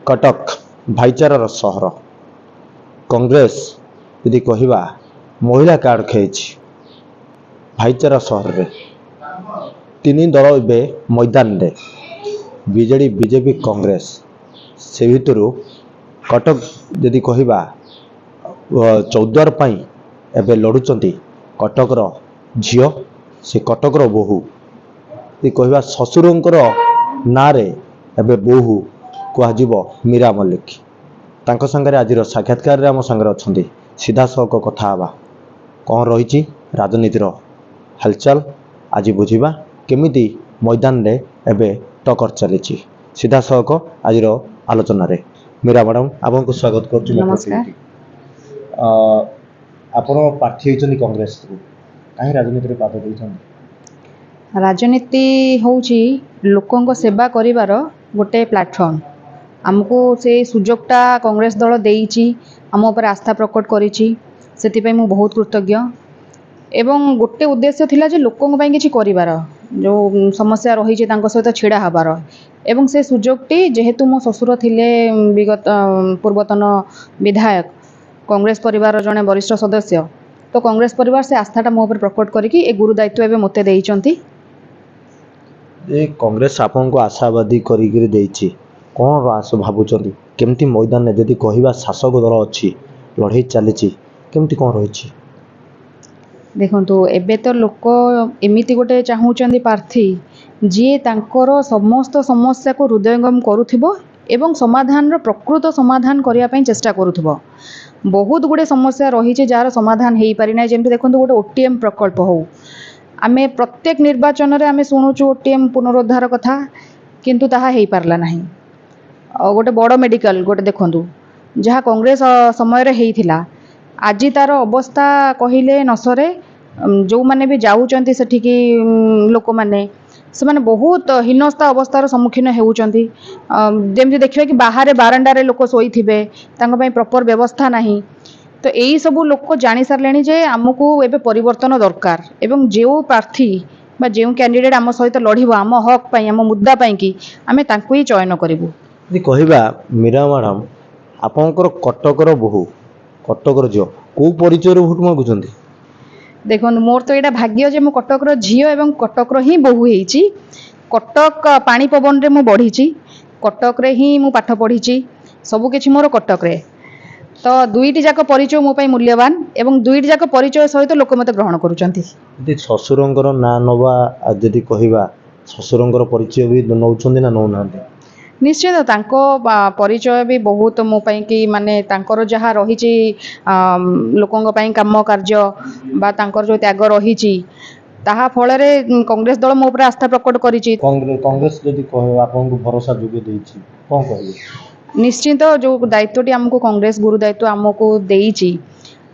कटक भाईचारार सहर कांग्रेस यदि कहवा महिला कार्ड खेई भाईचारा सहर रे तीन दल ए मैदान रे बीजेडी बीजेपी कांग्रेस से भितर कटक यदि कहवा चौद्वार एबे लड़ुचंती कटकर झियो से कटकर बोहू ये कहवा ससुरंकर ना रे एबे बोहू कह मीरा मल्लिक तांको संगे आज साक्षात्कार आम संगे अच्छा सीधा सख कथा कौन रही राजनीतिर हालचाल आज बुझा केमिति मैदान रे एबे टकर चली सीधा सख आज आलोचन रे मीरा मैडम आपको स्वागत कर आपण प्रार्थी होती कांग्रेस कहीं राजनीति पाद देते राजनीति होउची लोकों सेवा करिवार गोटे प्लाटफर्म आमको से सुजोगटा कांग्रेस दल देइची आम उपर आस्था प्रकट करिची सेति मु बहुत कृतज्ञ एवं गोटे उद्देश्य थिला जे लोकों पई किछि करिवार जो समस्या रही सहित छिड़ा हबार एवं से सुजोगटी जेहेतु मो ससुर थिले विगत पूर्वतन विधायक कांग्रेस परिवार जड़े वरिष्ठ सदस्य तो कांग्रेस परिवार से आस्थाटा मो उपर प्रकट करिकी ए गुरु दायित्व एबे मते देइचंती ए कांग्रेस आपन को आशावादी करिगिरी देइची कौन आस भावुं केमती मैदान में जदि कहवा शासक दल अच्छी लड़ाई चली केमती कौन रही देखो एबे तो लोक एमिति गोटे चाहूँगी प्रार्थी जी तांकर समस्त समस्या को हृदयंगम करुथिबो एवं समाधान रो प्रकृत समाधान करिया पई चेष्टा करुथिबो बहुत गुड़े समस्या रही जार समाधान हो पारि ना जमी देखो गोटे ओटीएम प्रकल्प हो आमे प्रत्येक निर्वाचन में आमे शुणुचु ओटीएम पुनरुद्धार कथा किंतु ताहा हो पारला नहीं गोटे बड़ मेडिकल गोटे देखु जहाँ कांग्रेस समय रे हेइथिला आज तार अवस्था कहिले नसरे जो माने भी जाऊचंती सेठिकी लोक माने से माने बहुत हीनस्था अवस्थार सम्मुखीन हेउचंती जेमति देखिबा कि बाहर बारंडारे लोक सोईथिबे तांको पई प्रॉपर व्यवस्था नहीं तो यही सब लोक जानी सारलेनी जे आमको एबे परिवर्तन दरकार एवं जो प्रार्थी बा जो कैंडिडेट आम सहित लड़िबो आम हक पई आम मुद्दा पई कि आमे तांको ही चयन करिवु यदि कहवा मीरा मैडम आपंकर कटकर बोहू कटकर झील कौ परिचय भोट मागुंट देखो मोर तो यहाँ भाग्य जे मो कटकर झील एवं कटकर ही बोहू होईची कटक पानी पवन रे मु बढ़ी कटक रे ही मु पाठ पढ़ी सबकिछि मोर कटक रे तो दुईटी जाक परिचय मो पई मूल्यवान एवं दुईटी जाक परिचय सहित लोक मते ग्रहण करूचंती ससुरंकर ना नवा जदि कहवा ससुरंकर परिचय भी नौचंदी ना नौनांती निश्चित तांको परिचय भी बहुत मो पई कि माने तांकर जहाँ रही लोकों पई काम कार्य बा तांकर जो त्याग रही ताहा फल रे कांग्रेस दल मो ऊपर आस्था प्रकट करिछि कांग्रेस जदि कहे आपन को भरोसा जोगे देछि कोन कहबे निश्चित जो दायित्वटी आमको कांग्रेस गुरु दायित्व आमको देइछि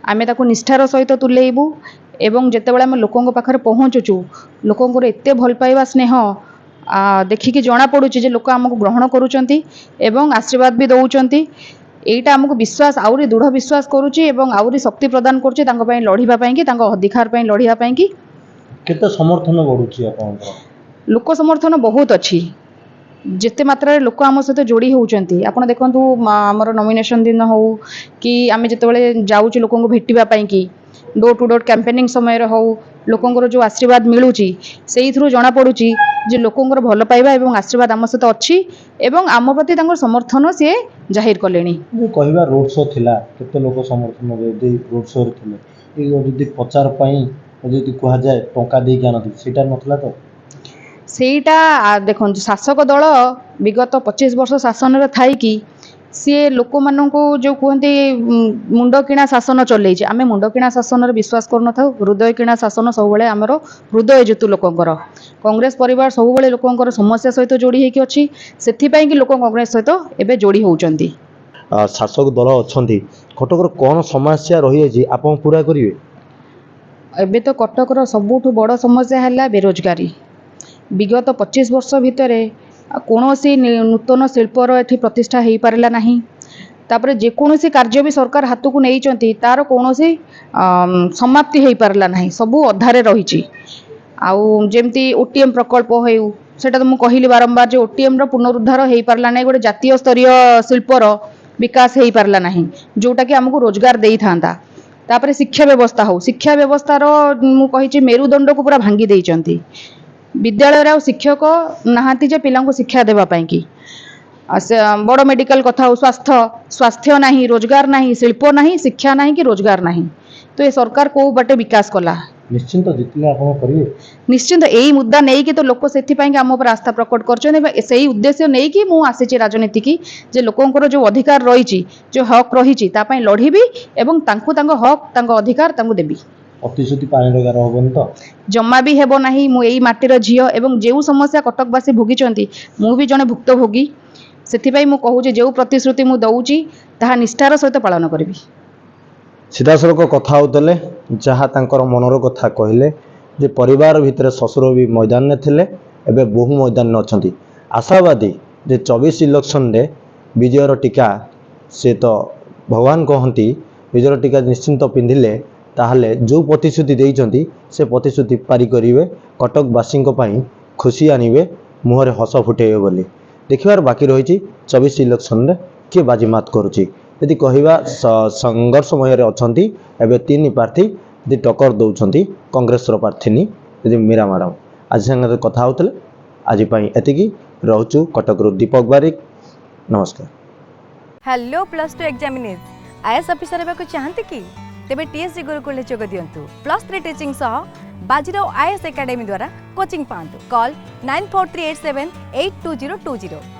आमे ताको निष्ठार सहित तुलेइबु एवं जेतेबेले आमे लोकों पाखरे पहुँचुचु लोकों एते भल पाइबा स्नेह देखिकी जना पड़ुची जे लोक आमको ग्रहण करुचंती एवं आशीर्वाद भी दौचंती एटा आमको विश्वास आउरी दृढ़ विश्वास करुची एवं आउरी शक्ति प्रदान करुची तांको पई लढिबा पई कि तांको अधिकार पई लढिया पई कि केते समर्थन बढ़ुची आपन लोक समर्थन बहुत अच्छी जिते मात्रा लोक आम सहित जोड़ी होउचंती आपण देखंतु हमर नॉमिनेशन दिन हो कि आमे जेतेबेले जाउची लोकों को भेटिबा पई कि डोर टू डोर कैंपेनिंग समय रे हो लोकों जो आशीर्वाद मिलूची से जना पड़ुची जे लोकों भल पाइबा एवं आशीर्वाद आम सहित अच्छी एवं आम प्रति समर्थन सी जाहिर कले कहवा रोड शो थिला केते लोक समर्थन रोड शो थे यदि प्रचार जदि कह जाए टंका दे सेटा नथला तो सेटा देखो शासक दल विगत 25 वर्ष शासन रे थाई कि सी लोक मानू जो कहते मुंड किणा शासन चल आम मुंड किणा शासन विश्वास कर हृदय किणा शासन सब आमर हृदय जेतु लोकंर कांग्रेस परिवार सब लोकंर समस्या सहित जोड़ी होगी अच्छी से कि लोक कांग्रेस सहित एवं जोड़ी होती शासक दल अच्छा कटकर कौन समस्या रही आप पूरा करेंगे एबे तो कटकर सबुठ बड़ समस्या है बेरोजगारी विगत 25 वर्ष भितर कौनसी नूतन शिल्पर एठी प्रतिष्ठा हो पारा ना तापर जेकोसी कार्य भी सरकार हाथ को नहीं तार कौन समाप्ति हो पारा ना सबू अधारे रही आउ जमती ओटीएम प्रकल्प हो सेटा तो मु कहली बारंबार जे ओटीएम रो पुनरुद्धार हो पारला नहीं, गोटे जातीय स्तरीय शिल्पर विकास हो पारला नहीं जोटा कि आमको रोजगार दे था। तापर शिक्षा व्यवस्था हो, शिक्षा व्यवस्था मु कही मेरुदंड को पूरा भांगी देइचंती। विद्यालय रे शिक्षक नहांती जे पिलांको शिक्षा देबा पई कि बड़ मेडिकल कथा हो, स्वास्थ्य नहीं, रोजगार नहीं, शिल्प नहीं, शिक्षा नहीं कि रोजगार नहीं। तो ये सरकार को बाटे विकास कला निश्चिंत जितले आपण करिवे निश्चिंत यही मुद्दा नहीं कि तो लोक से आम उपर आस्था प्रकट कर उद्देश्य नहीं कि मु आसी राजनीति की जे लोकंकर जो अधिकार रही, जो हक रही लढ़ी एवं तांको तांको हक तांको अधिकार तांको देबी। अतिशुद्धि पानी रोगार होबन तो जमा भी हेबो नहीं। मु एई माटीर झियो एवं जेउ समस्या कटकवासी भोगिचंती मु भी जने भुक्तभोगी। सेथिपाई मु कहूँ जो प्रतिश्रुति मु दउची ताहा निष्ठार सहित पालन करिबी। सीधासलख कथा होतले जहाँ तांकर मनर कथा कहले जे परिवार भितर ससुर भी मैदान में थिले, एबे बहु मैदान में अछंती। आशावादी जे 24 इलेक्शन रे विजयर टीका से तो भगवान कहती विजयर टीका निश्चिंत पिंधिले ताहले जो प्रतिश्रुति देइचंती से प्रतिश्रुति पारी करिवे, कटकवासी खुशी आनिबे, मुहरे हस फुटेबे बोली देखिबार बाकी रही। 24 इलेक्शन रे किए बाजीमात करुची यदि कहवा संघर्ष समय अच्छा एवं 3 प्रार्थी यदि टक्कर दौरान कांग्रेस प्रार्थी यदि मीरा मैडम आज संगे कथा होते आज एति रोचु कटक दीपक बारिक नमस्कार। Hello plus 2 examinees IAS officer हेबाकु चाहते कि तेबे टीएससी गुरुकुल जोग दियंतु। +3 टीचिंग सह बाजीराव आईएएस एकेडमी द्वारा कोचिंग पांतु। कॉल 9438782020।